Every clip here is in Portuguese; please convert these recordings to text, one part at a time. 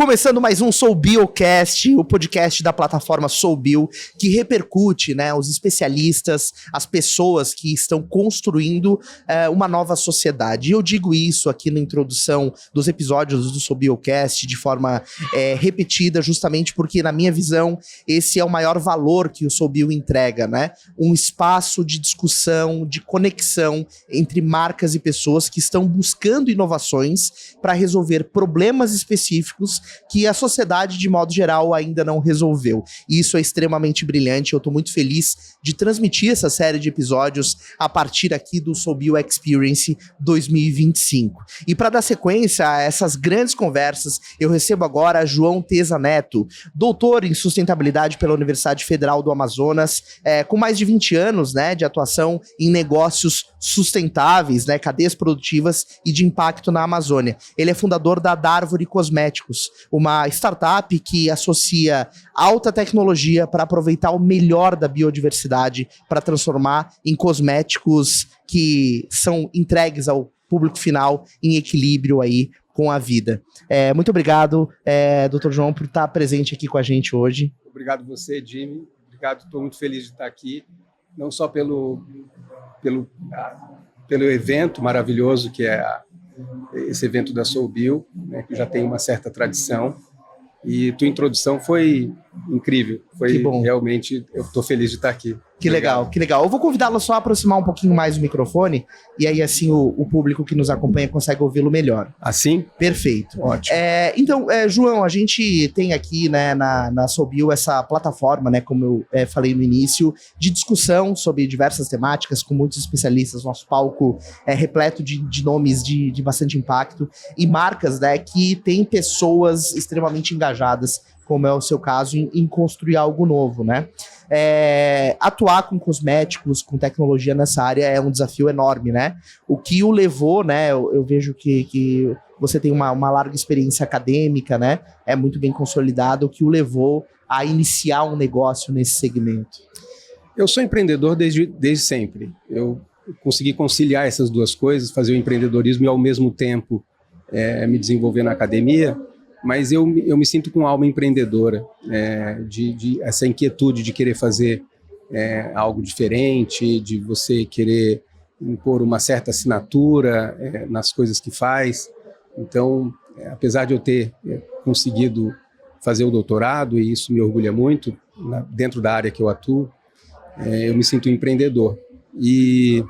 Começando mais um SouBioCast, o podcast da plataforma SouBio, que repercute, né, os especialistas, as pessoas que estão construindo uma nova sociedade. E eu digo isso aqui na introdução dos episódios do SouBioCast de forma repetida, justamente porque, na minha visão, esse é o maior valor que o SouBio entrega, né? Um espaço de discussão, de conexão entre marcas e pessoas que estão buscando inovações para resolver problemas específicos que a sociedade, de modo geral, ainda não resolveu. E isso é extremamente brilhante. Eu estou muito feliz de transmitir essa série de episódios a partir aqui do SouBio Experience 2025. E para dar sequência a essas grandes conversas, eu recebo agora João Teza Neto, doutor em sustentabilidade pela Universidade Federal do Amazonas, com mais de 20 anos, né, de atuação em negócios sustentáveis, né, cadeias produtivas e de impacto na Amazônia. Ele é fundador da Darvori Cosméticos, uma startup que associa alta tecnologia para aproveitar o melhor da biodiversidade para transformar em cosméticos que são entregues ao público final em equilíbrio aí com a vida. Muito obrigado, Dr. João, por estar presente aqui com a gente hoje. Obrigado você, Jimmy. Obrigado, estou muito feliz de estar aqui, não só pelo evento maravilhoso que é esse evento da SouBio, né, que já tem uma certa tradição, e tua introdução foi incrível, foi realmente, eu estou feliz de estar aqui. Que legal, que legal. Eu vou convidá-lo só a aproximar um pouquinho mais o microfone, e aí assim o público que nos acompanha consegue ouvi-lo melhor. Assim? Perfeito. Ótimo. Então, João, a gente tem aqui, né, na SouBio essa plataforma, né, como eu falei no início, de discussão sobre diversas temáticas, com muitos especialistas. Nosso palco é repleto de nomes de bastante impacto e marcas, né, que tem pessoas extremamente engajadas, como é o seu caso, em construir algo novo, né? Atuar com cosméticos, com tecnologia nessa área é um desafio enorme, né? O que o levou, né? Eu vejo que você tem uma larga experiência acadêmica, né? É muito bem consolidado. O que o levou a iniciar um negócio nesse segmento? Eu sou empreendedor desde sempre. Eu consegui conciliar essas duas coisas, fazer o empreendedorismo e, ao mesmo tempo, me desenvolver na academia. Mas eu me sinto com alma empreendedora, de essa inquietude de querer fazer algo diferente, de você querer impor uma certa assinatura nas coisas que faz. Então, apesar de eu ter conseguido fazer o doutorado, e isso me orgulha muito, dentro da área que eu atuo, eu me sinto empreendedor. E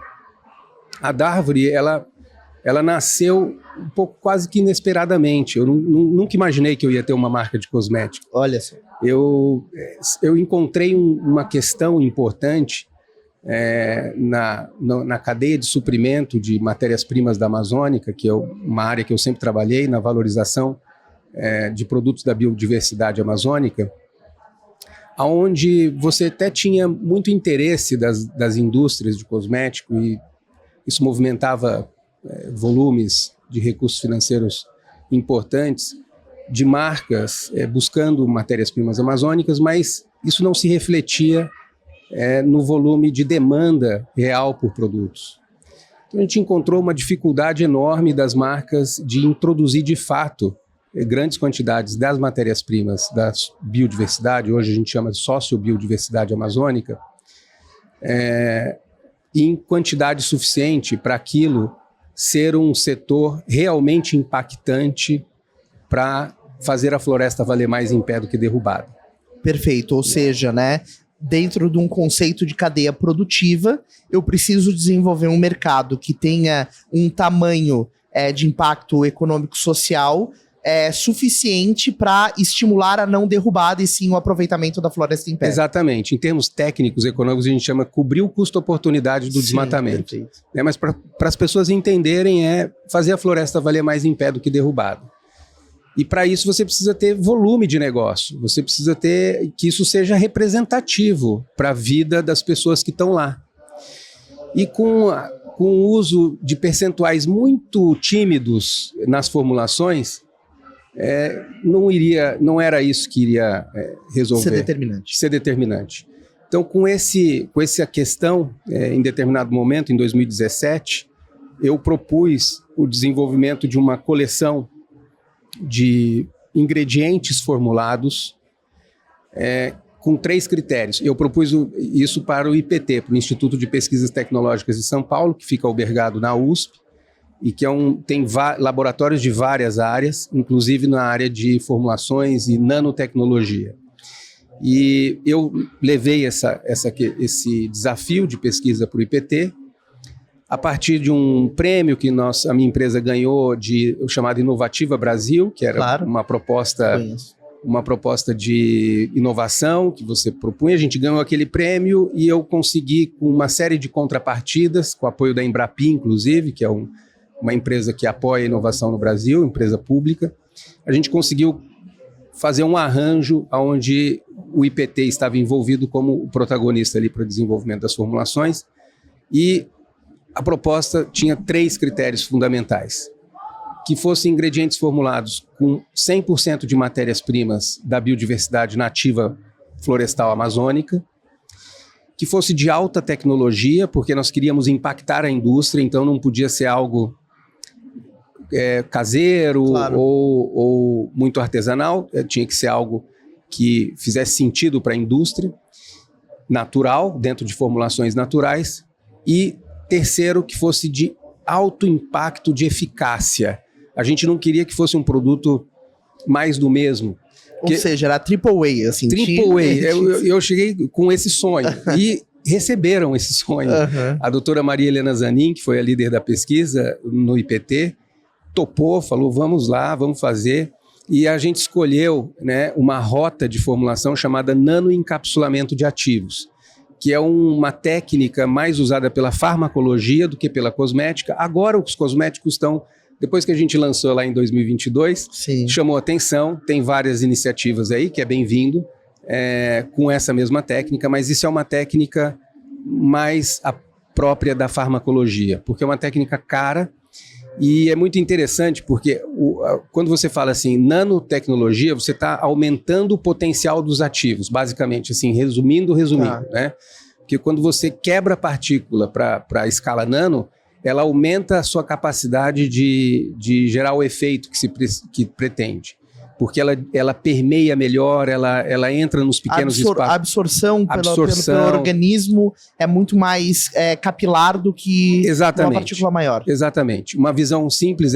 a Darvori, ela nasceu um pouco quase que inesperadamente. Eu nunca imaginei que eu ia ter uma marca de cosmético. Olha só. Eu encontrei uma questão importante na cadeia de suprimento de matérias-primas da Amazônica, que é uma área que eu sempre trabalhei, na valorização de produtos da biodiversidade amazônica, onde você até tinha muito interesse das indústrias de cosmético, e isso movimentava volumes de recursos financeiros importantes, de marcas buscando matérias-primas amazônicas, mas isso não se refletia no volume de demanda real por produtos. Então a gente encontrou uma dificuldade enorme das marcas de introduzir de fato grandes quantidades das matérias-primas da biodiversidade, hoje a gente chama de sociobiodiversidade amazônica, em quantidade suficiente para aquilo ser um setor realmente impactante para fazer a floresta valer mais em pé do que derrubada. Perfeito, ou seja, né, dentro de um conceito de cadeia produtiva, eu preciso desenvolver um mercado que tenha um tamanho de impacto econômico-social suficiente para estimular a não derrubada e sim o aproveitamento da floresta em pé. Exatamente. Em termos técnicos, econômicos, a gente chama cobrir o custo-oportunidade do desmatamento. Mas para as pessoas entenderem, fazer a floresta valer mais em pé do que derrubada. E para isso você precisa ter volume de negócio, você precisa ter que isso seja representativo para a vida das pessoas que estão lá. E com o uso de percentuais muito tímidos nas formulações, não era isso que iria resolver. Ser determinante. Então, com essa questão, em determinado momento, em 2017, eu propus o desenvolvimento de uma coleção de ingredientes formulados com 3 critérios. Eu propus isso para o IPT, para o Instituto de Pesquisas Tecnológicas de São Paulo, que fica albergado na USP, e que tem laboratórios de várias áreas, inclusive na área de formulações e nanotecnologia. E eu levei esse desafio de pesquisa para o IPT, a partir de um prêmio que a minha empresa ganhou, chamado Inovativa Brasil, que era uma proposta de inovação que você propunha. A gente ganhou aquele prêmio e eu consegui, com uma série de contrapartidas, com o apoio da Embrapi, inclusive, que é uma empresa que apoia a inovação no Brasil, empresa pública, a gente conseguiu fazer um arranjo onde o IPT estava envolvido como o protagonista ali para o desenvolvimento das formulações, e a proposta tinha 3 critérios fundamentais: que fossem ingredientes formulados com 100% de matérias-primas da biodiversidade nativa florestal amazônica, que fosse de alta tecnologia, porque nós queríamos impactar a indústria, então não podia ser algo caseiro ou muito artesanal, tinha que ser algo que fizesse sentido para a indústria, natural, dentro de formulações naturais, e terceiro, que fosse de alto impacto de eficácia. A gente não queria que fosse um produto mais do mesmo. Ou seja, era triple A, assim. Triple A. Eu cheguei com esse sonho e receberam esse sonho. Uhum. A doutora Maria Helena Zanin, que foi a líder da pesquisa no IPT, topou, falou, vamos lá, vamos fazer. E a gente escolheu, né, uma rota de formulação chamada nanoencapsulamento de ativos, que é uma técnica mais usada pela farmacologia do que pela cosmética. Agora os cosméticos estão, depois que a gente lançou lá em 2022, sim, chamou atenção, tem várias iniciativas aí, que é bem-vindo, com essa mesma técnica, mas isso é uma técnica mais a própria da farmacologia, porque é uma técnica cara. E é muito interessante porque quando você fala assim, nanotecnologia, você está aumentando o potencial dos ativos, basicamente, assim, resumindo, né? Porque quando você quebra a partícula para a escala nano, ela aumenta a sua capacidade de gerar o efeito que pretende. Porque ela permeia melhor, ela entra nos pequenos espaços. A absorção pelo organismo é muito mais capilar do que uma partícula maior. Exatamente. Uma visão simples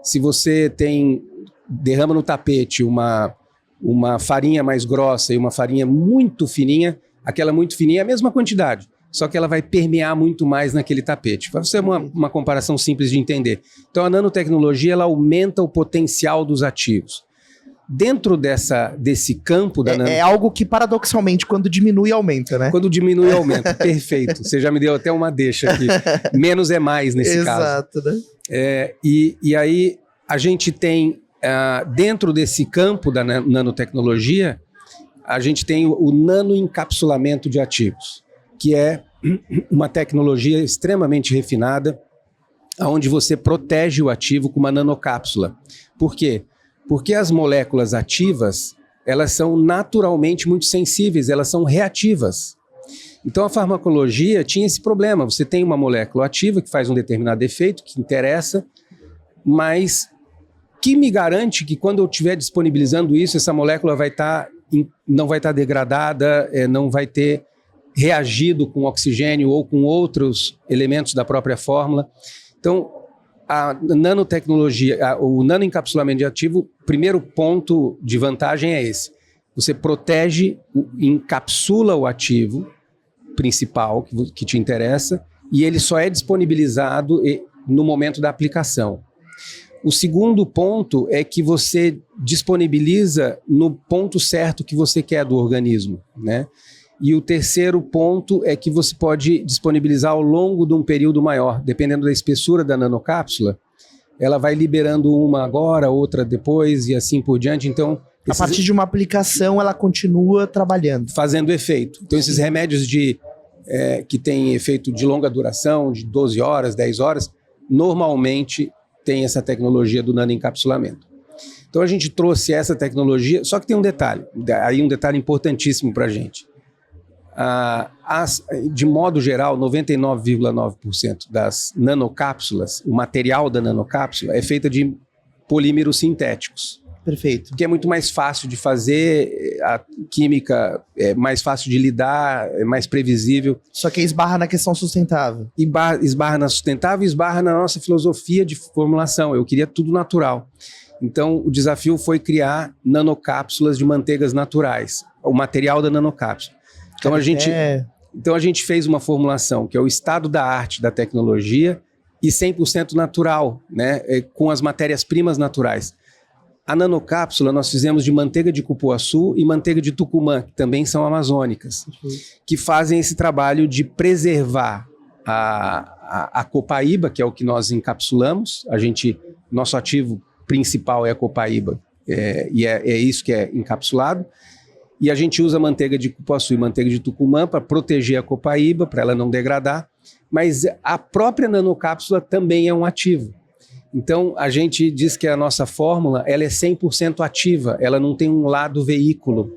se você derrama no tapete uma farinha mais grossa e uma farinha muito fininha, aquela muito fininha é a mesma quantidade, só que ela vai permear muito mais naquele tapete. Vai ser uma comparação simples de entender. Então a nanotecnologia ela aumenta o potencial dos ativos. Dentro desse campo da é algo que, paradoxalmente, quando diminui, aumenta, né? Quando diminui, aumenta. Perfeito. Você já me deu até uma deixa aqui. Menos é mais nesse caso. Exato, né? E aí, a gente tem, dentro desse campo da nanotecnologia, a gente tem o nanoencapsulamento de ativos, que é uma tecnologia extremamente refinada, onde você protege o ativo com uma nanocápsula. Por quê? Porque as moléculas ativas, elas são naturalmente muito sensíveis, elas são reativas. Então a farmacologia tinha esse problema, você tem uma molécula ativa que faz um determinado efeito, que interessa, mas que me garante que quando eu estiver disponibilizando isso, essa molécula não vai estar degradada, não vai ter reagido com oxigênio ou com outros elementos da própria fórmula. Então, a nanotecnologia, o nanoencapsulamento de ativo, o primeiro ponto de vantagem é esse. Você protege, encapsula o ativo principal que te interessa e ele só é disponibilizado no momento da aplicação. O segundo ponto é que você disponibiliza no ponto certo que você quer do organismo, né? E o terceiro ponto é que você pode disponibilizar ao longo de um período maior. Dependendo da espessura da nanocápsula, ela vai liberando uma agora, outra depois e assim por diante. Então, a partir de uma aplicação, ela continua trabalhando. Fazendo efeito. Então, esses remédios que têm efeito de longa duração, de 12 horas, 10 horas, normalmente tem essa tecnologia do nanoencapsulamento. Então, a gente trouxe essa tecnologia, só que tem um detalhe, aí um detalhe importantíssimo para a gente. De modo geral, 99,9% das nanocápsulas, o material da nanocápsula é feito de polímeros sintéticos. Perfeito. Porque é muito mais fácil de fazer, a química é mais fácil de lidar, é mais previsível. Só que esbarra na questão sustentável. Esbarra na sustentável, esbarra na nossa filosofia de formulação. Eu queria tudo natural. Então, o desafio foi criar nanocápsulas de manteigas naturais, o material da nanocápsula. Então, a gente fez uma formulação que é o estado da arte da tecnologia e 100% natural, né, com as matérias-primas naturais. A nanocápsula nós fizemos de manteiga de cupuaçu e manteiga de Tucumã, que também são amazônicas, que fazem esse trabalho de preservar a copaíba, que é o que nós encapsulamos. Nosso ativo principal é a copaíba, e é isso que é encapsulado. E a gente usa manteiga de cupuaçu e manteiga de Tucumã para proteger a copaíba, para ela não degradar, mas a própria nanocápsula também é um ativo. Então, a gente diz que a nossa fórmula ela é 100% ativa, ela não tem um lado veículo,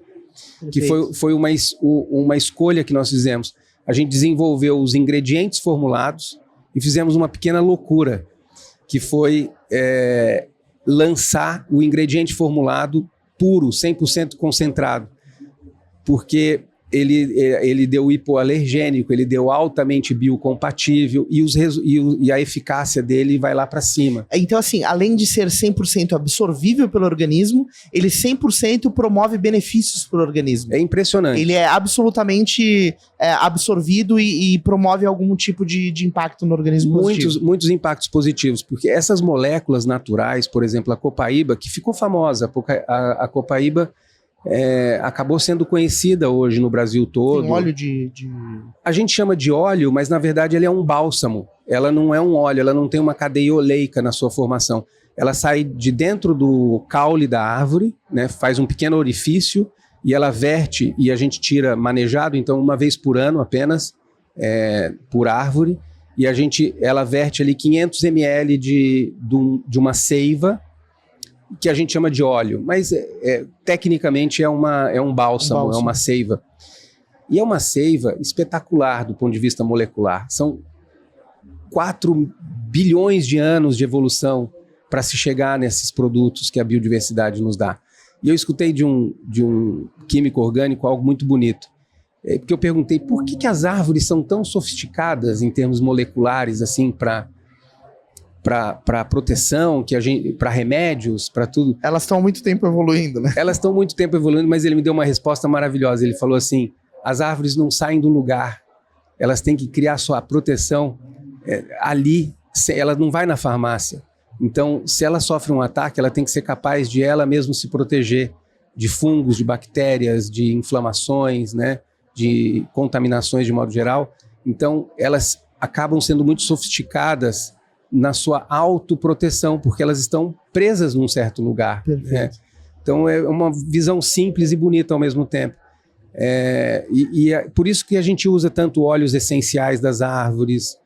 que foi uma escolha que nós fizemos. A gente desenvolveu os ingredientes formulados e fizemos uma pequena loucura, que foi lançar o ingrediente formulado puro, 100% concentrado, porque ele deu hipoalergênico, ele deu altamente biocompatível e a eficácia dele vai lá para cima. Então, assim, além de ser 100% absorvível pelo organismo, ele 100% promove benefícios para o organismo. É impressionante. Ele é absolutamente absorvido e promove algum tipo de impacto no organismo positivo. Muitos impactos positivos, porque essas moléculas naturais, por exemplo, a copaíba, que ficou famosa, a copaíba acabou sendo conhecida hoje no Brasil todo. Tem óleo A gente chama de óleo, mas na verdade ele é um bálsamo. Ela não é um óleo, ela não tem uma cadeia oleica na sua formação. Ela sai de dentro do caule da árvore, né, faz um pequeno orifício e ela verte, e a gente tira manejado, então uma vez por ano apenas, por árvore, e ela verte ali 500 ml de uma seiva, que a gente chama de óleo, mas tecnicamente é um bálsamo, é uma seiva. E é uma seiva espetacular do ponto de vista molecular. São 4 bilhões de anos de evolução para se chegar nesses produtos que a biodiversidade nos dá. E eu escutei de um químico orgânico algo muito bonito, porque eu perguntei por que as árvores são tão sofisticadas em termos moleculares, assim, para proteção, para remédios, para tudo. Elas estão há muito tempo evoluindo, né? Elas estão há muito tempo evoluindo, mas ele me deu uma resposta maravilhosa. Ele falou assim, as árvores não saem do lugar, elas têm que criar sua proteção ali, ela não vai na farmácia. Então, se ela sofre um ataque, ela tem que ser capaz de ela mesma se proteger de fungos, de bactérias, de inflamações, né, de contaminações de modo geral. Então, elas acabam sendo muito sofisticadas na sua autoproteção, porque elas estão presas num certo lugar. Né? Então é uma visão simples e bonita ao mesmo tempo. É por isso que a gente usa tanto óleos essenciais das árvores,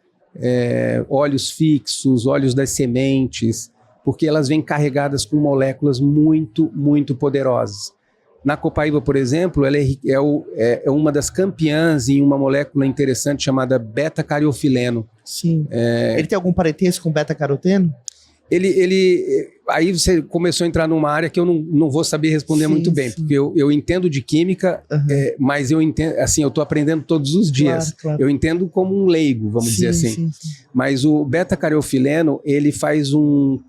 óleos fixos, óleos das sementes, porque elas vêm carregadas com moléculas muito, muito poderosas. Na copaíba, por exemplo, ela é uma das campeãs em uma molécula interessante chamada beta-cariofileno. Sim. Ele tem algum parentesco com beta-caroteno? Aí você começou a entrar numa área que eu não vou saber responder muito bem, porque eu entendo de química, mas eu entendo, assim, eu estou aprendendo todos os dias. Claro. Eu entendo como um leigo, vamos dizer assim. Sim. Mas o beta-cariofileno, ele faz um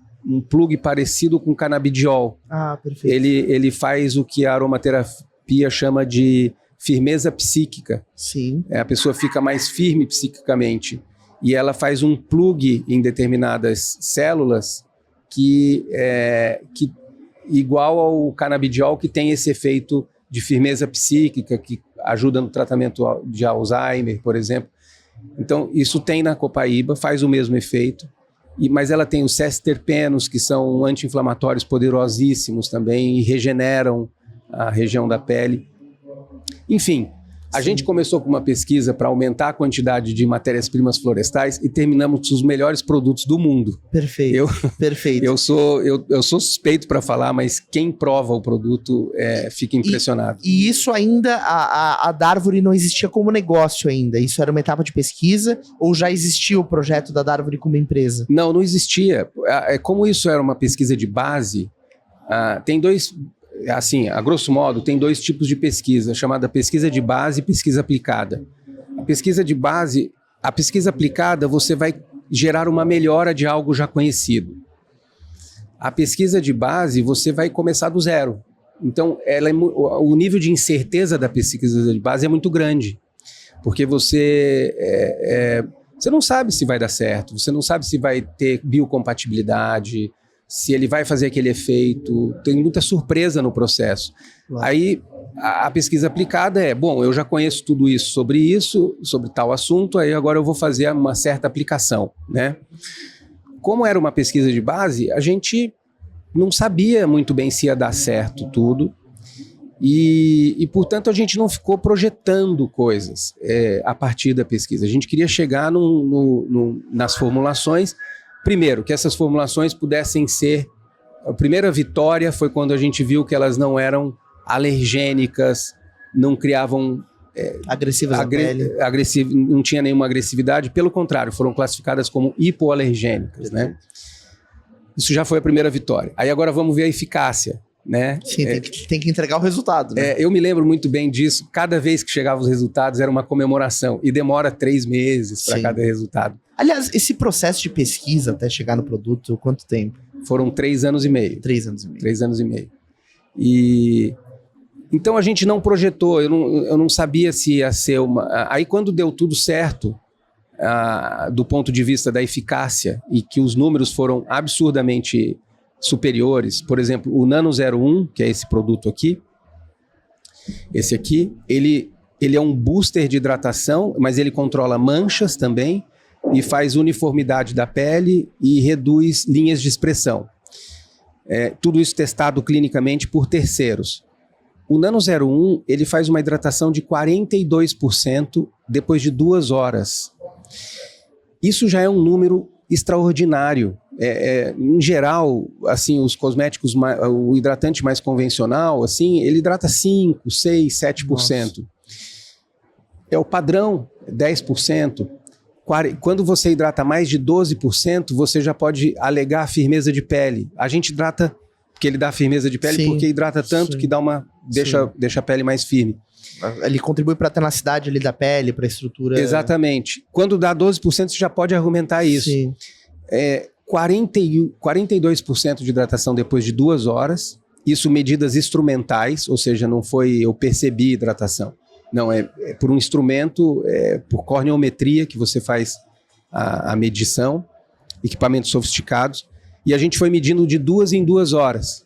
plug parecido com canabidiol. Ah, perfeito. Ele faz o que a aromaterapia chama de firmeza psíquica. Sim. A pessoa fica mais firme psiquicamente. E ela faz um plug em determinadas células que igual ao canabidiol, que tem esse efeito de firmeza psíquica, que ajuda no tratamento de Alzheimer, por exemplo. Então, isso tem na copaíba, faz o mesmo efeito. Mas ela tem os sesiterpenos, que são anti-inflamatórios poderosíssimos também e regeneram a região da pele. Enfim, a gente começou com uma pesquisa para aumentar a quantidade de matérias-primas florestais e terminamos com os melhores produtos do mundo. Perfeito. Perfeito. Eu sou suspeito para falar, mas quem prova o produto fica impressionado. E isso ainda, a Darvuri não existia como negócio ainda? Isso era uma etapa de pesquisa ou já existia o projeto da Darvuri como empresa? Não existia. Como isso era uma pesquisa de base, Tem dois, assim, a grosso modo, tem dois tipos de pesquisa, chamada pesquisa de base e pesquisa aplicada. A pesquisa de base, a pesquisa aplicada, você vai gerar uma melhora de algo já conhecido. A pesquisa de base, você vai começar do zero. Então, o nível de incerteza da pesquisa de base é muito grande, porque você não sabe se vai dar certo, você não sabe se vai ter biocompatibilidade, se ele vai fazer aquele efeito, tem muita surpresa no processo. Claro. Aí, a pesquisa aplicada eu já conheço tudo isso, sobre tal assunto, aí agora eu vou fazer uma certa aplicação, né? Como era uma pesquisa de base, a gente não sabia muito bem se ia dar certo tudo e portanto, a gente não ficou projetando coisas a partir da pesquisa. A gente queria chegar nas formulações, primeiro, que essas formulações pudessem ser... A primeira vitória foi quando a gente viu que elas não eram alergênicas, não criavam... agressivas à pele. Não tinha nenhuma agressividade, pelo contrário, foram classificadas como hipoalergênicas, né? Isso já foi a primeira vitória. Aí agora vamos ver a eficácia, né? Sim, tem que entregar o resultado, né? Eu me lembro muito bem disso. Cada vez que chegavam os resultados era uma comemoração. E demora 3 meses para cada resultado. Aliás, esse processo de pesquisa até chegar no produto, quanto tempo? Foram 3 anos e meio. 3 anos e meio. 3 anos e meio. E... Então a gente não projetou, eu não sabia se ia ser uma... Aí quando deu tudo certo, do ponto de vista da eficácia, e que os números foram absurdamente superiores, por exemplo, o Nano 01, que é esse produto aqui, esse aqui, ele é um booster de hidratação, mas ele controla manchas também, e faz uniformidade da pele e reduz linhas de expressão. Tudo isso testado clinicamente por terceiros. O Nano 01, ele faz uma hidratação de 42% depois de 2 horas. Isso já é um número extraordinário. Em geral, assim, os cosméticos, o hidratante mais convencional, assim, ele hidrata 5%, 6%, 7%. Nossa. É o padrão, 10%. Quando você hidrata mais de 12%, você já pode alegar firmeza de pele. A gente hidrata, porque ele dá firmeza de pele, porque hidrata tanto que deixa a pele mais firme. Ele contribui para a tenacidade ali da pele, para a estrutura... Exatamente. Quando dá 12%, você já pode argumentar isso. Sim. 42% de hidratação depois de 2 horas. Isso medidas instrumentais, ou seja, não foi eu percebi hidratação. Não, é por um instrumento, por corneometria que você faz a medição, equipamentos sofisticados. E a gente foi medindo de 2 em 2 horas,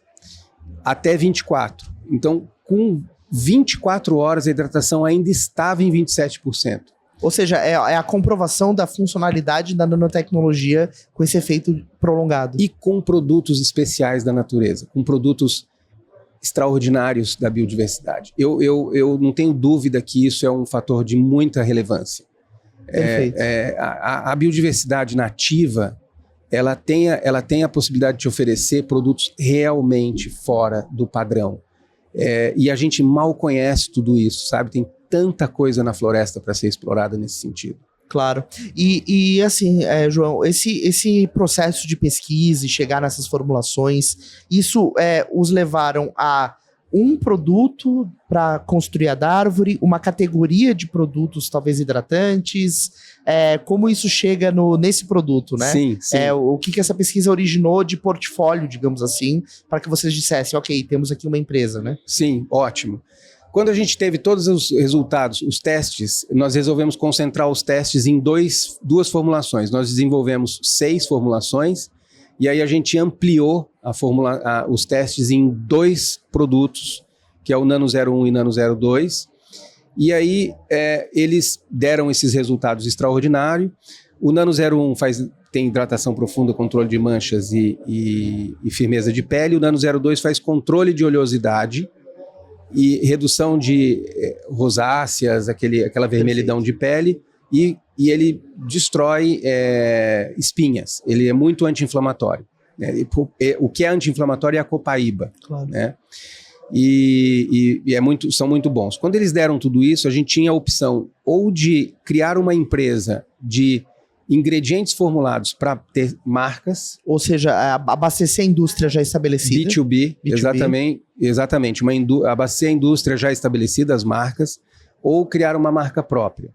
até 24. Então, com 24 horas, a hidratação ainda estava em 27%. Ou seja, é a comprovação da funcionalidade da nanotecnologia com esse efeito prolongado. E com produtos especiais da natureza, com produtos extraordinários da biodiversidade. Eu não tenho dúvida que isso é um fator de muita relevância. Perfeito. A biodiversidade nativa, ela tem a possibilidade de te oferecer produtos realmente fora do padrão. E a gente mal conhece tudo isso, sabe? Tem tanta coisa na floresta para ser explorada nesse sentido. Claro. E assim, João, esse processo de pesquisa e chegar nessas formulações, isso os levaram a um produto para construir a Darvori, uma categoria de produtos talvez hidratantes, como isso chega nesse produto, né? Sim. O que essa pesquisa originou de portfólio, digamos assim, para que vocês dissessem, ok, temos aqui uma empresa, né? Sim, ótimo. Quando a gente teve todos os resultados, os testes, nós resolvemos concentrar os testes em duas formulações. Nós desenvolvemos 6 formulações e aí a gente ampliou os testes em 2 produtos, que é o Nano 01 e Nano 02. E aí eles deram esses resultados extraordinários. O Nano 01 tem hidratação profunda, controle de manchas e firmeza de pele. O Nano 02 faz controle de oleosidade e redução de rosáceas, aquela vermelhidão de pele, e ele destrói espinhas. Ele é muito anti-inflamatório. Né? O que é anti-inflamatório é a copaíba. Claro. Né? São muito bons. Quando eles deram tudo isso, a gente tinha a opção ou de criar uma empresa de ingredientes formulados para ter marcas. Ou seja, abastecer a indústria já estabelecida. B2B. Exatamente. Abastecer a indústria já estabelecida, as marcas, ou criar uma marca própria.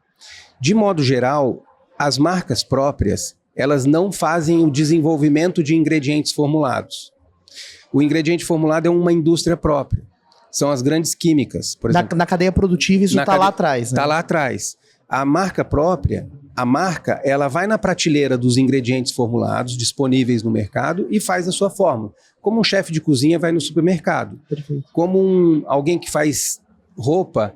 De modo geral, as marcas próprias, elas não fazem o desenvolvimento de ingredientes formulados. O ingrediente formulado é uma indústria própria. São as grandes químicas, por exemplo. Na cadeia produtiva, isso está lá atrás. Está lá atrás. A marca própria, ela vai na prateleira dos ingredientes formulados, disponíveis no mercado, e faz a sua fórmula. Como um chefe de cozinha vai no supermercado. Perfeito. Como alguém que faz roupa,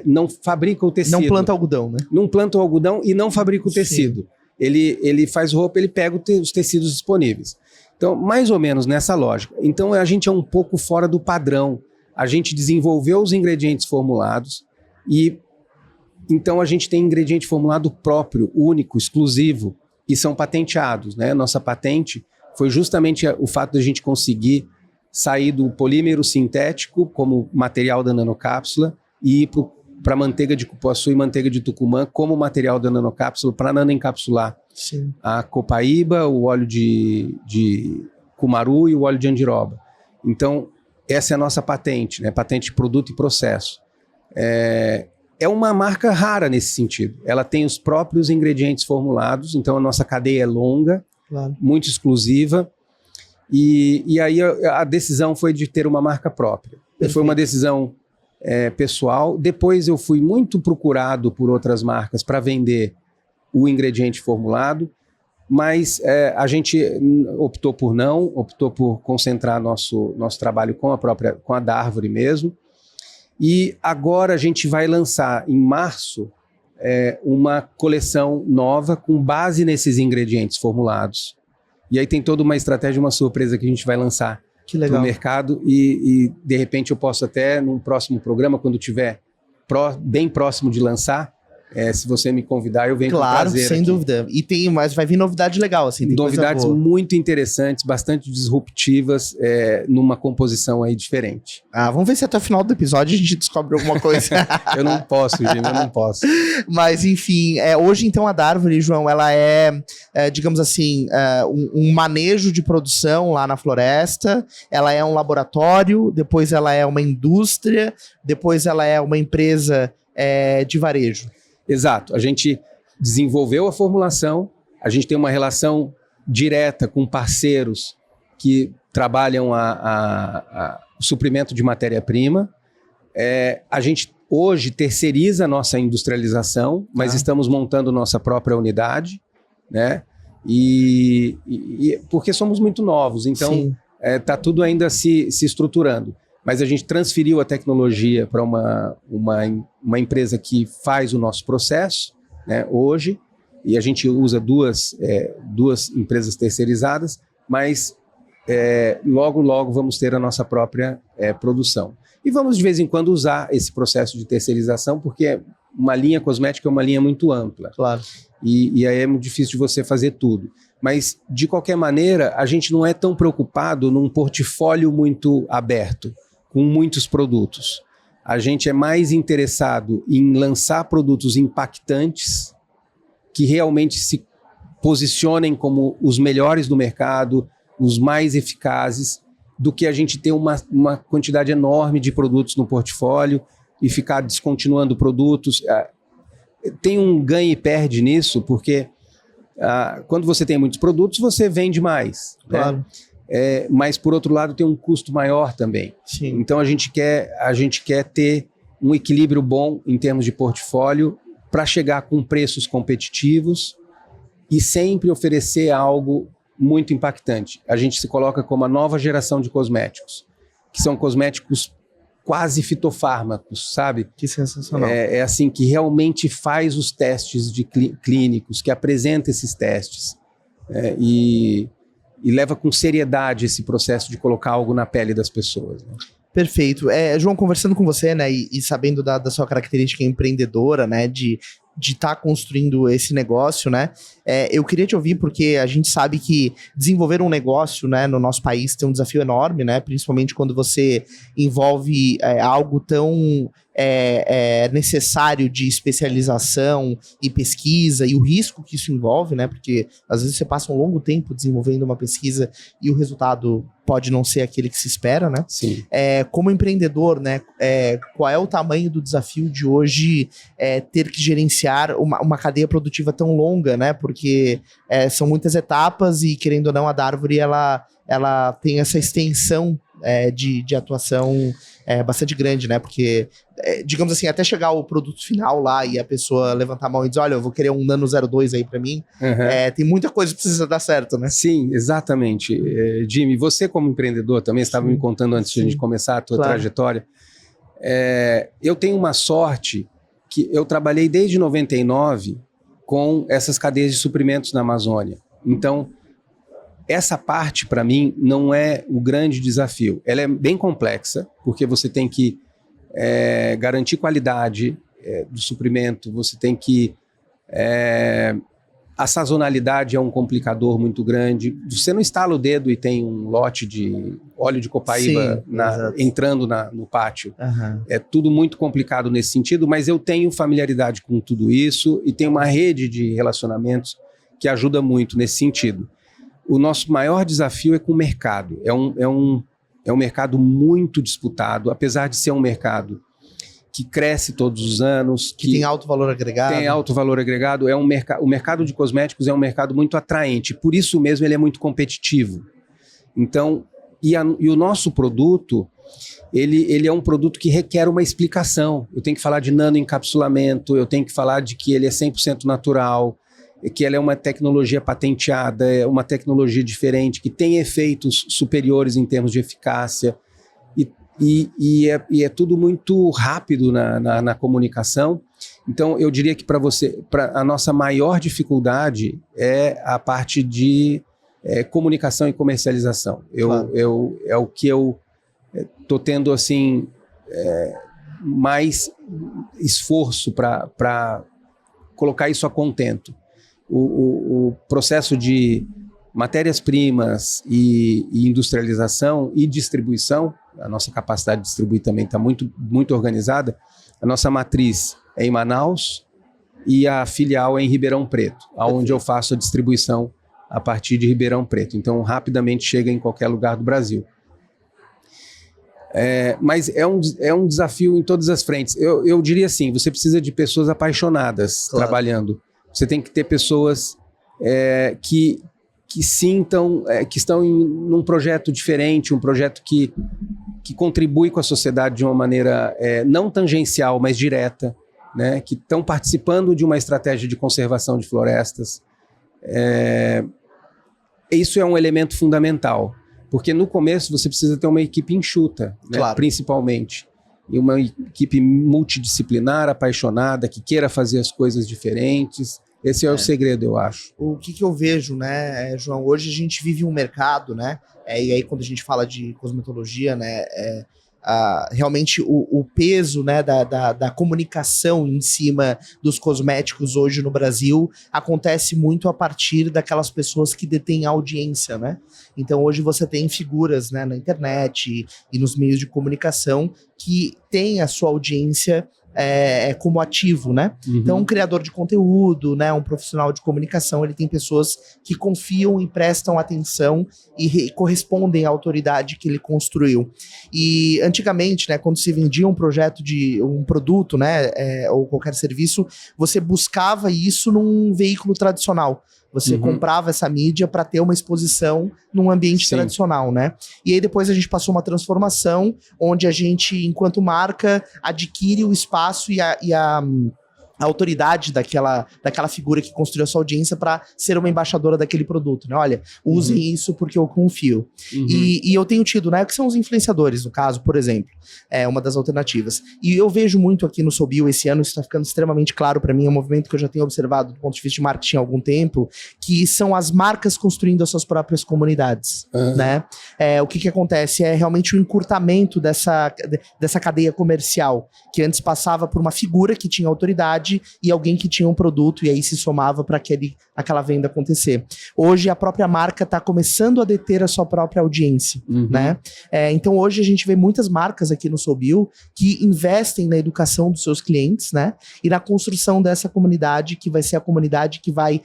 não fabrica o tecido. Não planta algodão, né? Não planta o algodão e não fabrica o tecido. Ele faz roupa, ele pega os tecidos disponíveis. Então, mais ou menos nessa lógica. Então, a gente é um pouco fora do padrão. A gente desenvolveu os ingredientes formulados e então a gente tem ingrediente formulado próprio, único, exclusivo, e são patenteados, né? Nossa patente foi justamente o fato de a gente conseguir sair do polímero sintético como material da nanocápsula e ir para manteiga de cupuaçu e manteiga de tucumã como material da nanocápsula para nanoencapsular a copaíba, o óleo de cumaru e o óleo de andiroba. Então, essa é a nossa patente, né? Patente de produto e processo. É uma marca rara nesse sentido. Ela tem os próprios ingredientes formulados, então a nossa cadeia é longa, claro, muito exclusiva. E aí a decisão foi de ter uma marca própria. Perfeito. Foi uma decisão pessoal. Depois eu fui muito procurado por outras marcas para vender o ingrediente formulado, mas a gente optou por concentrar nosso trabalho com a Darvori mesmo. E agora a gente vai lançar em março uma coleção nova com base nesses ingredientes formulados. E aí tem toda uma estratégia, uma surpresa que a gente vai lançar no mercado e de repente eu posso até, num próximo programa, quando tiver bem próximo de lançar, se você me convidar, eu venho com prazer. Claro, sem dúvida. Mas vai vir novidade legal, assim. Tem novidades muito interessantes, bastante disruptivas, numa composição aí diferente. Vamos ver se até o final do episódio a gente descobre alguma coisa. Eu não posso, Jimmy, eu não posso. Mas, enfim, hoje então a Darvori, João, ela digamos assim, um manejo de produção lá na floresta, ela é um laboratório, depois ela é uma indústria, depois ela é uma empresa de varejo. Exato, a gente desenvolveu a formulação, a gente tem uma relação direta com parceiros que trabalham o suprimento de matéria-prima. A gente hoje terceiriza a nossa industrialização, mas estamos montando nossa própria unidade, né? E porque somos muito novos, então está tudo ainda se estruturando. Mas a gente transferiu a tecnologia para uma empresa que faz o nosso processo, né, hoje, e a gente usa duas empresas terceirizadas, mas logo vamos ter a nossa própria produção. E vamos de vez em quando usar esse processo de terceirização, porque uma linha cosmética é uma linha muito ampla. Claro. E aí é muito difícil de você fazer tudo. Mas, de qualquer maneira, a gente não é tão preocupado num portfólio muito aberto, com muitos produtos. A gente é mais interessado em lançar produtos impactantes que realmente se posicionem como os melhores do mercado, os mais eficazes, do que a gente ter uma quantidade enorme de produtos no portfólio e ficar descontinuando produtos. Tem um ganha e perde nisso, porque quando você tem muitos produtos, você vende mais. Claro. Né? Mas, por outro lado, tem um custo maior também. Sim. Então, a gente quer ter um equilíbrio bom em termos de portfólio para chegar com preços competitivos e sempre oferecer algo muito impactante. A gente se coloca como a nova geração de cosméticos, que são cosméticos quase fitofármacos, sabe? Que sensacional. É assim, que realmente faz os testes clínicos, que apresenta esses testes. E leva com seriedade esse processo de colocar algo na pele das pessoas, né? Perfeito. João, conversando com você, né, e sabendo da sua característica empreendedora, né, de de estar construindo esse negócio, né? Eu queria te ouvir porque a gente sabe que desenvolver um negócio, né, no nosso país tem um desafio enorme, né? Principalmente quando você envolve algo tão necessário de especialização e pesquisa e o risco que isso envolve, né? Porque às vezes você passa um longo tempo desenvolvendo uma pesquisa e o resultado pode não ser aquele que se espera, né? Sim. Como empreendedor, né? Qual é o tamanho do desafio de hoje ter que gerenciar uma cadeia produtiva tão longa, né? Porque são muitas etapas e, querendo ou não, a Darvory, ela tem essa extensão de atuação bastante grande, né? Porque, digamos assim, até chegar o produto final lá e a pessoa levantar a mão e dizer, olha, eu vou querer um Nano 02 aí pra mim, tem muita coisa que precisa dar certo, né? Sim, exatamente. Jimmy, você como empreendedor também, estava me contando antes de a gente começar a tua trajetória, eu tenho uma sorte que eu trabalhei desde 99 com essas cadeias de suprimentos na Amazônia. Então, essa parte, para mim, não é o grande desafio. Ela é bem complexa, porque você tem que garantir qualidade do suprimento, você tem que... a sazonalidade é um complicador muito grande. Você não estala o dedo e tem um lote de óleo de copaíba entrando no pátio. Uhum. É tudo muito complicado nesse sentido, mas eu tenho familiaridade com tudo isso e tenho uma rede de relacionamentos que ajuda muito nesse sentido. O nosso maior desafio é com o mercado. É um mercado muito disputado, apesar de ser um mercado que cresce todos os anos. Que tem alto valor agregado. Tem alto valor agregado. O mercado de cosméticos é um mercado muito atraente. Por isso mesmo ele é muito competitivo. Então, e o nosso produto, ele é um produto que requer uma explicação. Eu tenho que falar de nanoencapsulamento, eu tenho que falar de que ele é 100% natural, que ela é uma tecnologia patenteada, é uma tecnologia diferente, que tem efeitos superiores em termos de eficácia, e é tudo muito rápido na comunicação. Então, eu diria que a nossa maior dificuldade é a parte de comunicação e comercialização. É o que eu estou tendo assim, mais esforço para colocar isso a contento. O processo de matérias-primas e industrialização e distribuição, a nossa capacidade de distribuir também está muito, muito organizada. A nossa matriz é em Manaus e a filial é em Ribeirão Preto, onde eu faço a distribuição a partir de Ribeirão Preto. Então, rapidamente chega em qualquer lugar do Brasil. Mas é um desafio em todas as frentes. Eu diria assim, você precisa de pessoas apaixonadas trabalhando. Você tem que ter pessoas que sintam, que estão num projeto diferente, um projeto que contribui com a sociedade de uma maneira não tangencial, mas direta, né? Que estão participando de uma estratégia de conservação de florestas. Isso é um elemento fundamental, porque no começo você precisa ter uma equipe enxuta, né? Principalmente. E uma equipe multidisciplinar, apaixonada, que queira fazer as coisas diferentes. Esse é o segredo, eu acho. O que eu vejo, né, João, hoje a gente vive um mercado, né, e aí quando a gente fala de cosmetologia, né, realmente o peso, né, da comunicação em cima dos cosméticos hoje no Brasil acontece muito a partir daquelas pessoas que detêm audiência, né? Então hoje você tem figuras, né, na internet e nos meios de comunicação que têm a sua audiência como ativo, né? Uhum. Então, um criador de conteúdo, né, um profissional de comunicação, ele tem pessoas que confiam e prestam atenção e correspondem à autoridade que ele construiu. E antigamente, né, quando se vendia um produto, né, ou qualquer serviço, você buscava isso num veículo tradicional. Você comprava essa mídia para ter uma exposição num ambiente tradicional, né? E aí depois a gente passou uma transformação onde a gente, enquanto marca, adquire o espaço e a autoridade daquela figura que construiu a sua audiência para ser uma embaixadora daquele produto, né? Olha, usem isso porque eu confio. E eu tenho tido, né? Que são os influenciadores, no caso, por exemplo. É uma das alternativas. E eu vejo muito aqui no SouBio esse ano, isso está ficando extremamente claro para mim, é um movimento que eu já tenho observado do ponto de vista de marketing há algum tempo, que são as marcas construindo as suas próprias comunidades, né? O que acontece é realmente o encurtamento dessa cadeia comercial, que antes passava por uma figura que tinha autoridade comunidade e alguém que tinha um produto e aí se somava para aquela venda acontecer. Hoje a própria marca está começando a deter a sua própria audiência, né? Então hoje a gente vê muitas marcas aqui no SouBuild que investem na educação dos seus clientes, né? E na construção dessa comunidade que vai ser a comunidade que vai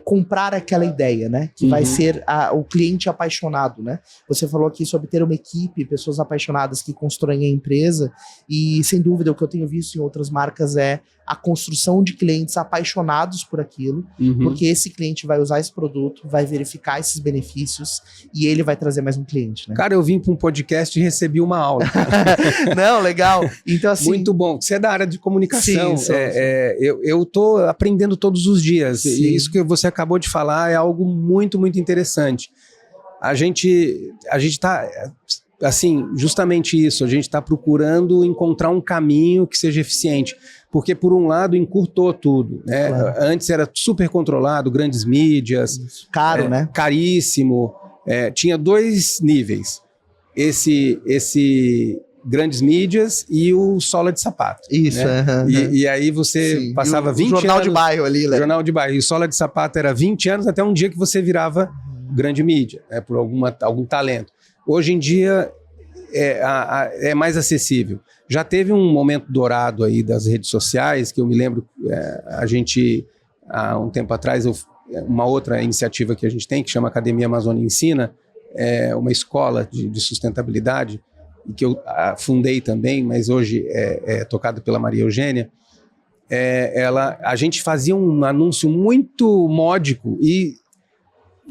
comprar aquela ideia, né? Que vai ser o cliente apaixonado, né? Você falou aqui sobre ter uma equipe, pessoas apaixonadas que constroem a empresa e, sem dúvida, o que eu tenho visto em outras marcas é a construção de clientes apaixonados por aquilo, porque esse cliente vai usar esse produto, vai verificar esses benefícios e ele vai trazer mais um cliente, né? Cara, eu vim para um podcast e recebi uma aula. Não, legal. Então, assim... Muito bom. Você é da área de comunicação. Sim, eu tô aprendendo todos os dias. Sim. E isso que você acabou de falar é algo muito, muito interessante. A gente tá... Assim, justamente isso, a gente está procurando encontrar um caminho que seja eficiente, porque por um lado encurtou tudo, né? Claro. Antes era super controlado, grandes mídias, caro, né? Caríssimo, tinha dois níveis, esse grandes mídias e o sola de sapato. Isso, né? E aí você passava 20 anos... O jornal de bairro ali, né? Jornal de bairro, e o sola de sapato era 20 anos até um dia que você virava grande mídia, né? Por algum talento. Hoje em dia é mais acessível. Já teve um momento dourado aí das redes sociais, que eu me lembro, a gente, há um tempo atrás, uma outra iniciativa que a gente tem, que chama Academia Amazônia Ensina, é uma escola de sustentabilidade, que eu fundei também, mas hoje é tocada pela Maria Eugênia. A gente fazia um anúncio muito módico e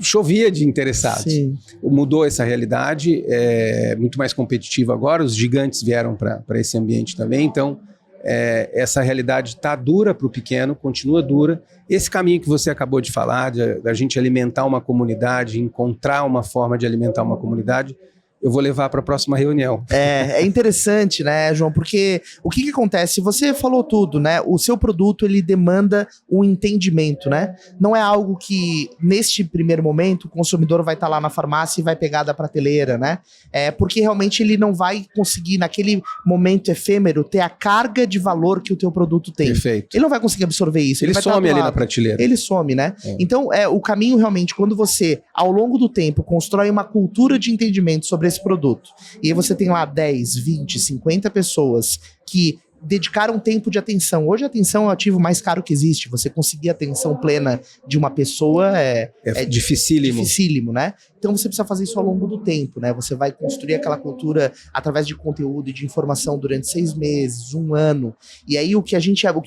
chovia de interessados. Sim. Mudou essa realidade, é muito mais competitivo agora, os gigantes vieram para esse ambiente também, então essa realidade está dura para o pequeno, continua dura. Esse caminho que você acabou de falar, da gente alimentar uma comunidade, encontrar uma forma de alimentar uma comunidade, eu vou levar para a próxima reunião. É interessante, né, João? Porque o que acontece? Você falou tudo, né? O seu produto, ele demanda um entendimento, né? Não é algo que, neste primeiro momento, o consumidor vai estar lá na farmácia e vai pegar da prateleira, né? Porque realmente ele não vai conseguir, naquele momento efêmero, ter a carga de valor que o teu produto tem. Perfeito. Ele não vai conseguir absorver isso. Ele some ali na prateleira. Ele some, né? Então, o caminho realmente, quando você, ao longo do tempo, constrói uma cultura de entendimento sobre esse produto, e aí você tem lá 10, 20, 50 pessoas que dedicaram tempo de atenção. Hoje a atenção é o ativo mais caro que existe. Você conseguir a atenção plena de uma pessoa é dificílimo. Dificílimo, né? Então você precisa fazer isso ao longo do tempo, né? Você vai construir aquela cultura através de conteúdo e de informação durante 6 meses, 1 ano. E aí o que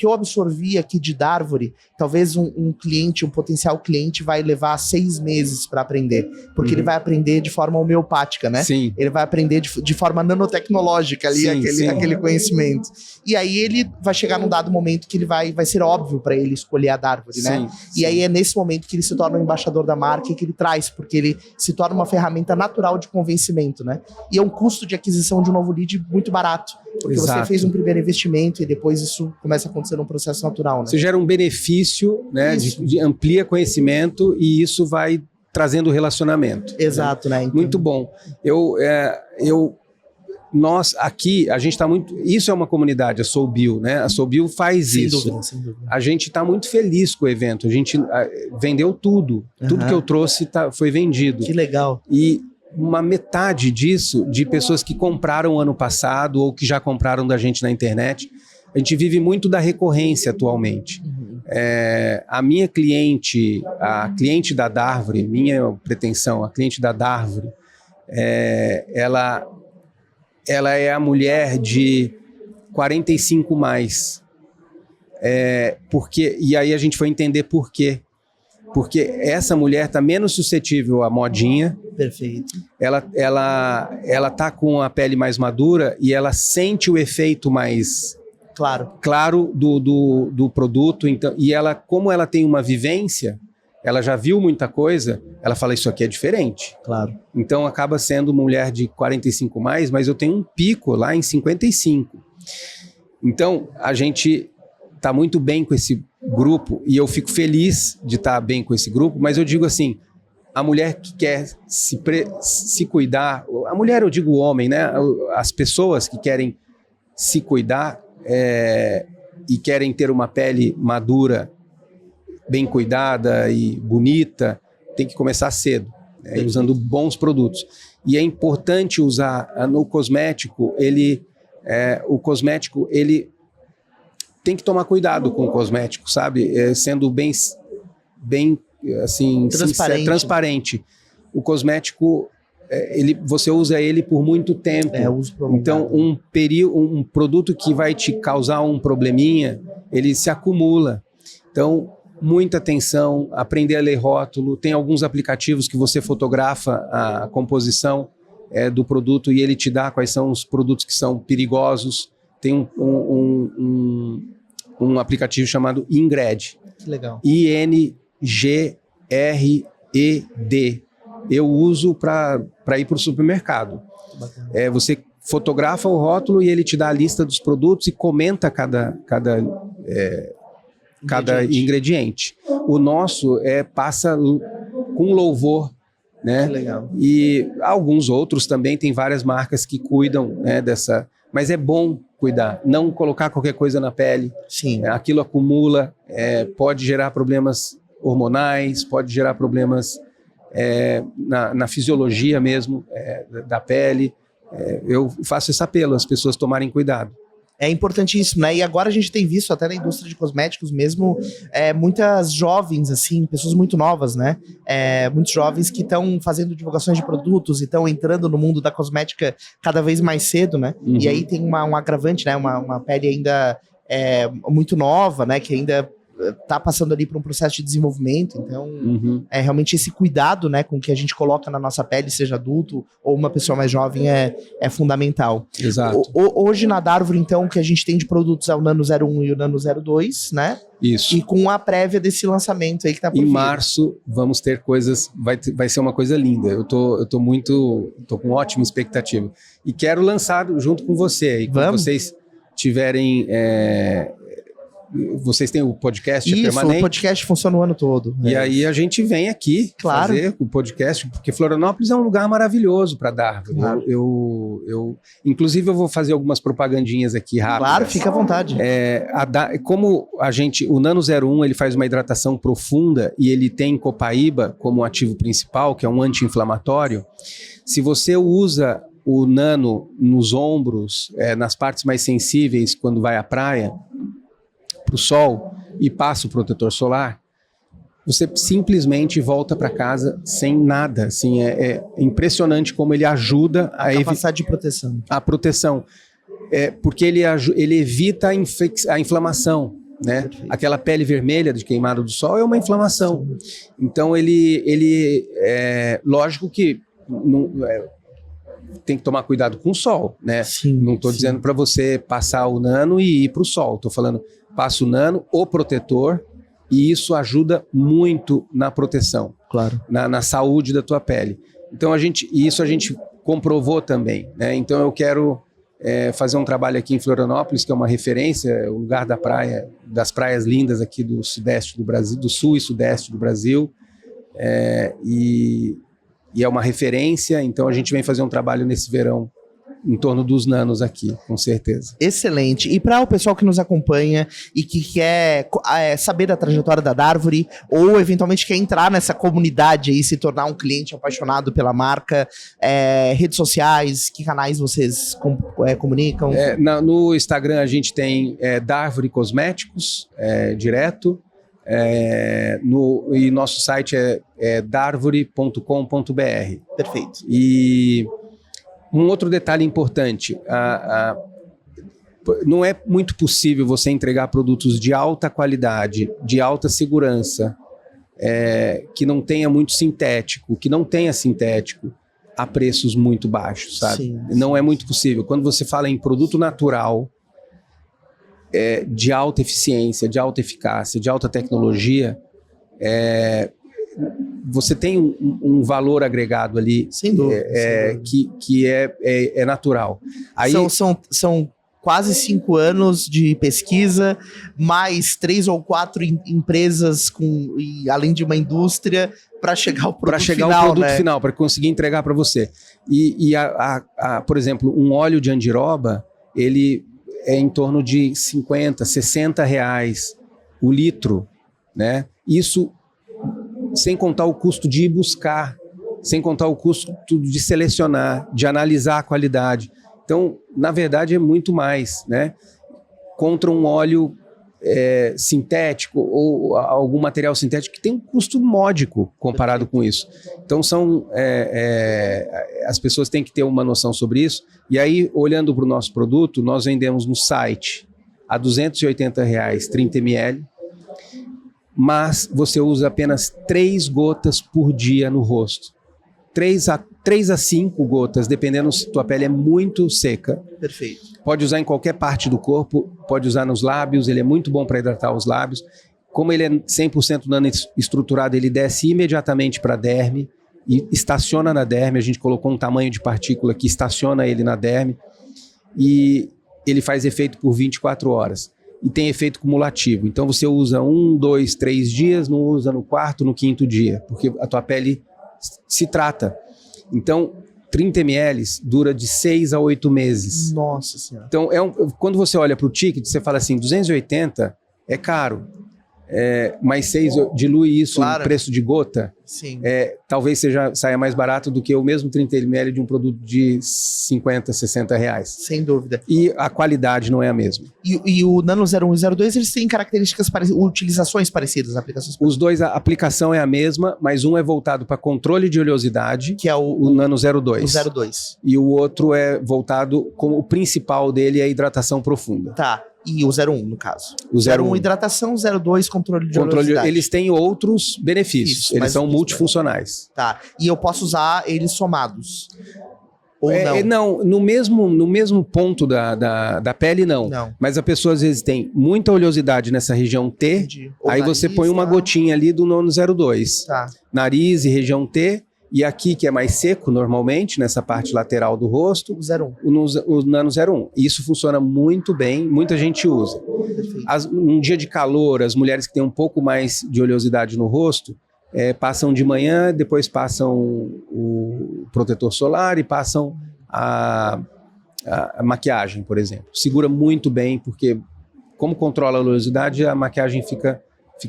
eu absorvi aqui de Darvori, talvez um cliente, um potencial cliente vai levar 6 meses para aprender, porque ele vai aprender de forma homeopática, né? Sim. Ele vai aprender de forma nanotecnológica ali, aquele conhecimento. E aí ele vai chegar num dado momento que ele vai ser óbvio para ele escolher a Darvori, né? E aí é nesse momento que ele se torna um embaixador da marca e que ele traz, porque ele se torna uma ferramenta natural de convencimento, né? E é um custo de aquisição de um novo lead muito barato, porque você fez um primeiro investimento e depois isso começa a acontecer num processo natural, né? Você gera um benefício, né? De amplia conhecimento, e isso vai trazendo relacionamento. Exato, né? Então... Muito bom. Nós aqui, a gente está muito... Isso é uma comunidade, a SouBuild, né? A SouBuild faz sem isso. Dúvida, sem dúvida. A gente está muito feliz com o evento. A gente vendeu tudo. Tudo que eu trouxe foi vendido. Que legal. E uma metade disso, de pessoas que compraram ano passado ou que já compraram da gente na internet. A gente vive muito da recorrência atualmente. A minha cliente, a cliente da Darvori, minha pretensão, a cliente da Darvori, ela é a mulher de 45 mais. E aí a gente foi entender por quê. Porque essa mulher está menos suscetível à modinha. Perfeito. Ela tá com a pele mais madura e ela sente o efeito mais claro do produto. Então, e ela, como ela tem uma vivência, ela já viu muita coisa, ela fala, isso aqui é diferente. Claro. Então acaba sendo mulher de 45 mais, mas eu tenho um pico lá em 55. Então a gente está muito bem com esse grupo e eu fico feliz de estar bem com esse grupo, mas eu digo assim, a mulher que quer se cuidar, a mulher, eu digo o homem, né? As pessoas que querem se cuidar, e querem ter uma pele madura, bem cuidada e bonita, tem que começar cedo, né, usando bons produtos. E é importante usar no cosmético, o cosmético, ele tem que tomar cuidado com o cosmético, sabe? Sendo bem assim, transparente. O cosmético, você usa ele por muito tempo. Então, um produto que vai te causar um probleminha, ele se acumula. Então, muita atenção, aprender a ler rótulo. Tem alguns aplicativos que você fotografa a composição do produto e ele te dá quais são os produtos que são perigosos. Tem um aplicativo chamado Ingred. Que legal. INGRED. Eu uso para ir para o supermercado. Você fotografa o rótulo e ele te dá a lista dos produtos e comenta cada ingrediente. O nosso passa com louvor, né? Que legal. E alguns outros também, tem várias marcas que cuidam, né, dessa... Mas é bom cuidar, não colocar qualquer coisa na pele. Sim. Aquilo acumula, pode gerar problemas hormonais, pode gerar problemas na fisiologia mesmo da pele. Eu faço esse apelo, as pessoas tomarem cuidado. É importantíssimo, né? E agora a gente tem visto até na indústria de cosméticos mesmo, muitas jovens, assim, pessoas muito novas, né? Muitos jovens que estão fazendo divulgações de produtos e estão entrando no mundo da cosmética cada vez mais cedo, né? Uhum. E aí tem um agravante, né? Uma pele ainda muito nova, né? Que ainda tá passando ali por um processo de desenvolvimento, então realmente esse cuidado, né, com que a gente coloca na nossa pele, seja adulto ou uma pessoa mais jovem, é fundamental. Exato. Hoje na Darvor, então, o que a gente tem de produtos é o Nano 01 e o Nano 02, né? Isso. E com a prévia desse lançamento aí que tá por vir. Em março vamos ter coisas, vai ser uma coisa linda. Eu tô com ótima expectativa. E quero lançar junto com você aí, quando vocês tiverem... Vocês têm o podcast permanente? Isso, o podcast funciona o ano todo. E aí a gente vem aqui fazer o podcast, porque Florianópolis é um lugar maravilhoso para Darvor. Claro. Inclusive, eu vou fazer algumas propagandinhas aqui rápidas. Claro, fica à vontade. Como o Nano 01 ele faz uma hidratação profunda e ele tem copaíba como ativo principal, que é um anti-inflamatório, se você usa o Nano nos ombros, nas partes mais sensíveis, quando vai à praia, para o sol e passa o protetor solar, você simplesmente volta para casa sem nada. Assim, é impressionante como ele ajuda a capacidade de proteção. A proteção. Porque ele evita a inflamação, né? Aquela pele vermelha de queimada do sol é uma inflamação. Sim. Então lógico que tem que tomar cuidado com o sol, né? Sim, não estou dizendo para você passar o Nano e ir para o sol. Estou falando, passa o Nano, o protetor, e isso ajuda muito na proteção. Claro. Na saúde da tua pele. Então isso a gente comprovou também, né? Então eu quero fazer um trabalho aqui em Florianópolis, que é uma referência, o lugar das praias lindas aqui do sudeste do Brasil, do sul e sudeste do Brasil, e é uma referência. Então a gente vem fazer um trabalho nesse verão em torno dos nanos aqui, com certeza. Excelente. E para o pessoal que nos acompanha e que quer saber da trajetória da Darvor, ou eventualmente quer entrar nessa comunidade e se tornar um cliente apaixonado pela marca, redes sociais, que canais vocês comunicam? No Instagram a gente tem Darvor Cosméticos, direto, e nosso site é darvor.com.br. Perfeito. E um outro detalhe importante, não é muito possível você entregar produtos de alta qualidade, de alta segurança, que não tenha muito sintético, a preços muito baixos, sabe? Sim, não é muito possível. Quando você fala em produto natural, de alta eficiência, de alta eficácia, de alta tecnologia, você tem um valor agregado ali. Sem dúvida. Que é natural. Aí, são quase 5 anos de pesquisa, mais 3 ou 4 empresas além de uma indústria para chegar ao produto final, para conseguir entregar para você. Por exemplo, um óleo de andiroba, ele é em torno de 50, 60 reais o litro, né? Isso sem contar o custo de ir buscar, sem contar o custo de selecionar, de analisar a qualidade. Então, na verdade, é muito mais, né? Contra um óleo sintético ou algum material sintético que tem um custo módico comparado com isso. Então, as pessoas têm que ter uma noção sobre isso. E aí, olhando para o nosso produto, nós vendemos no site a R$280, 30 ml, mas você usa apenas 3 gotas por dia no rosto. 3 a 5 gotas, dependendo se tua pele é muito seca. Perfeito. Pode usar em qualquer parte do corpo, pode usar nos lábios, ele é muito bom para hidratar os lábios. Como ele é 100% nanoestruturado, ele desce imediatamente para a derme e estaciona na derme. A gente colocou um tamanho de partícula que estaciona ele na derme e ele faz efeito por 24 horas. E tem efeito cumulativo. Então você usa 1, 2, 3 dias, não usa no quarto, no quinto dia, porque a tua pele se trata. Então, 30 ml dura de 6 a 8 meses. Nossa Senhora. Então, quando você olha para o ticket, você fala assim, 280 é caro. Mais 6 dilui isso no preço de gota. Sim. Talvez saia mais barato do que o mesmo 30 ml de um produto de 50, 60 reais. Sem dúvida. E a qualidade não é a mesma. E o Nano 01 e 02, eles têm características parecidas, utilizações parecidas, aplicações parecidas. Os dois, a aplicação é a mesma, mas um é voltado para controle de oleosidade, que é o Nano 02. O 02. E o outro é voltado, como o principal dele é a hidratação profunda. Tá. E o 01, no caso. O 01 hidratação, 02 controle de oleosidade. Eles têm outros benefícios. Eles são multifuncionais. Tá. E eu posso usar eles somados? Ou não? Não, no mesmo ponto da pele, não. Mas a pessoa às vezes tem muita oleosidade nessa região T, aí nariz, você põe uma gotinha ali do Nano 02. Tá. Nariz e região T. E aqui, que é mais seco normalmente, nessa parte lateral do rosto, o Nano 01. Isso funciona muito bem, muita gente usa. Num dia de calor, as mulheres que têm um pouco mais de oleosidade no rosto, passam de manhã, depois passam o protetor solar e passam a maquiagem, por exemplo. Segura muito bem, porque como controla a oleosidade, a maquiagem fica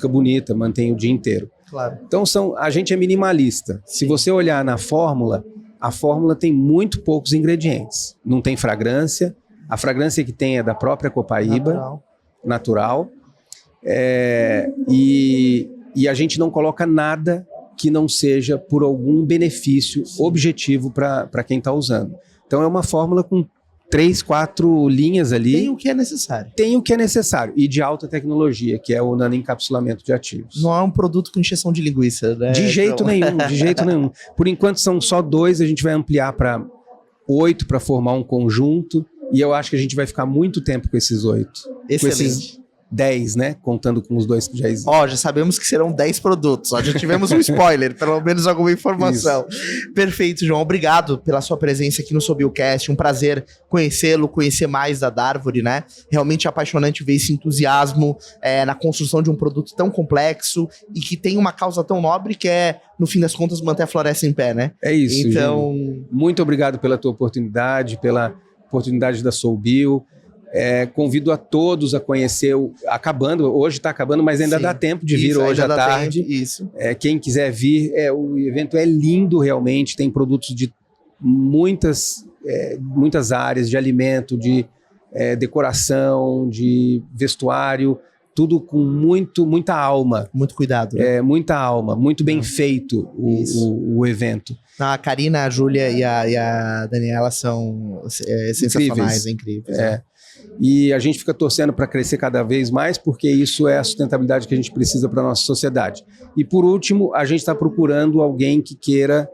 bonita, mantém o dia inteiro. Claro. Então a gente é minimalista. Sim. Se você olhar na fórmula, a fórmula tem muito poucos ingredientes. Não tem fragrância. A fragrância que tem é da própria copaíba, natural. E a gente não coloca nada que não seja por algum benefício objetivo para quem está usando. Então é uma fórmula com 3, 4 linhas ali. Tem o que é necessário. Tem o que é necessário. E de alta tecnologia, que é o nanoencapsulamento de ativos. Não é um produto com injeção de linguiça, né? De jeito nenhum, de jeito nenhum. Por enquanto são só 2, a gente vai ampliar para 8 para formar um conjunto. E eu acho que a gente vai ficar muito tempo com esses 8. Excelente. Com esses 10, né? Contando com os 2 que já existem. Já sabemos que serão 10 produtos. Já tivemos um spoiler, pelo menos alguma informação. Isso. Perfeito, João. Obrigado pela sua presença aqui no SoBioCast. Um prazer conhecê-lo, conhecer mais da Darvori, né? Realmente apaixonante ver esse entusiasmo na construção de um produto tão complexo e que tem uma causa tão nobre que é, no fim das contas, manter a floresta em pé, né? É isso, então, Júlio. Muito obrigado pela tua oportunidade, pela oportunidade da SoBio. Convido a todos a conhecer, hoje está acabando, mas ainda dá tempo de vir hoje à tarde. Isso. Quem quiser vir, o evento é lindo realmente, tem produtos de muitas áreas, de alimento, de decoração, de vestuário, tudo com muita alma. Muito cuidado. Né? Muita alma, muito bem feito o evento. A Karina, a Júlia e a Daniela são sensacionais, incríveis. Né? E a gente fica torcendo para crescer cada vez mais, porque isso é a sustentabilidade que a gente precisa para a nossa sociedade. E por último, a gente está procurando alguém que queira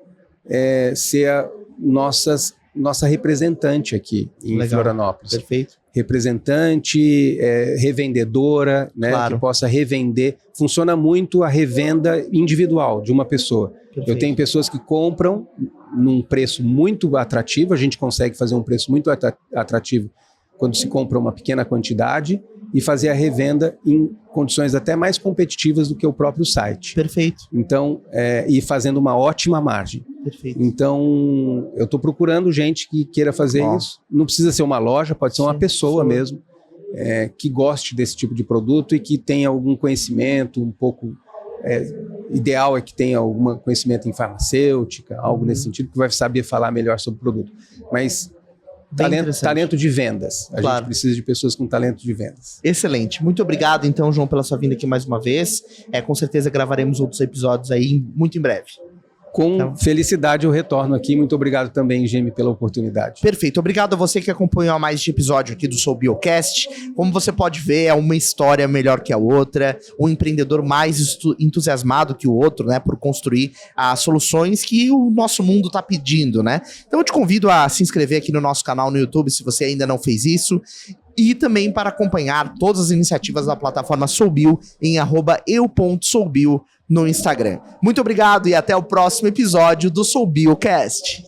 ser a nossa representante aqui em Florianópolis. Perfeito. Representante, revendedora, né, claro. Que possa revender. Funciona muito a revenda individual de uma pessoa. Perfeito. Eu tenho pessoas que compram num preço muito atrativo, a gente consegue fazer um preço muito atrativo quando se compra uma pequena quantidade e fazer a revenda em condições até mais competitivas do que o próprio site. Perfeito. Então, e fazendo uma ótima margem. Perfeito. Então, eu estou procurando gente que queira fazer isso. Não precisa ser uma loja, pode ser uma pessoa mesmo, que goste desse tipo de produto e que tenha algum conhecimento um pouco... ideal é que tenha algum conhecimento em farmacêutica, algo nesse sentido, que vai saber falar melhor sobre o produto. Mas talento de vendas. A gente precisa de pessoas com talento de vendas. Excelente. Muito obrigado, então, João, pela sua vinda aqui mais uma vez. Com certeza gravaremos outros episódios aí muito em breve. Com felicidade eu retorno aqui. Muito obrigado também, Gemi, pela oportunidade. Perfeito. Obrigado a você que acompanhou mais este episódio aqui do Sou Biocast. Como você pode ver, é uma história melhor que a outra, um empreendedor mais entusiasmado que o outro, né, por construir as soluções que o nosso mundo está pedindo, né? Então eu te convido a se inscrever aqui no nosso canal no YouTube, se você ainda não fez isso. E também para acompanhar todas as iniciativas da plataforma SouBio em @eu.soubio no Instagram. Muito obrigado e até o próximo episódio do SouBiocast.